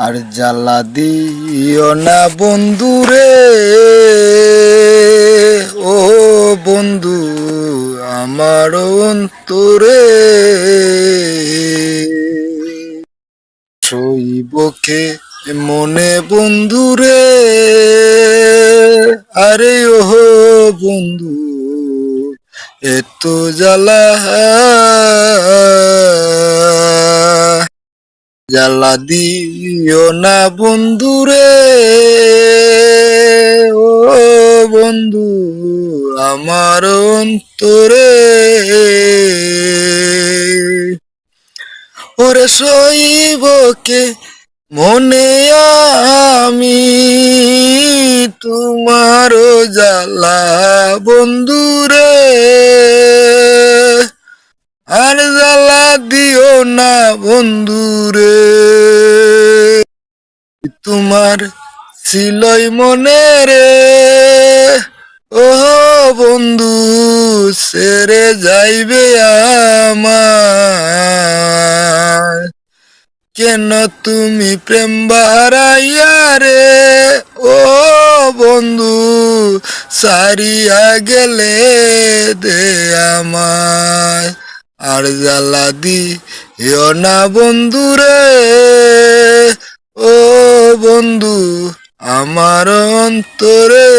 আর জ্বালা দিও না বন্ধুরে, ও বন্ধু আমার অন্তরে সইবকে মনে বন্ধুরে, আরে ও বন্ধু এত জ্বালা জ্বালা দিও না বন্ধুরে, ও বন্ধু আমার অন্তরে ওরে সইবকে মনে আমি তোমারও জ্বালা বন্ধুরে, আর জ্বালা দিও না বন্ধুরে, তোমার ছিলই মনে রে, ও বন্ধু ছেড়ে যাইবে আমার, কেন তুমি প্রেম বাড়াইয়া রে, ও বন্ধু সারিয়া গেলে দে আমায়, আর জ্বালা দিও না বন্ধুরে, ও বন্ধু আমার অন্তরে।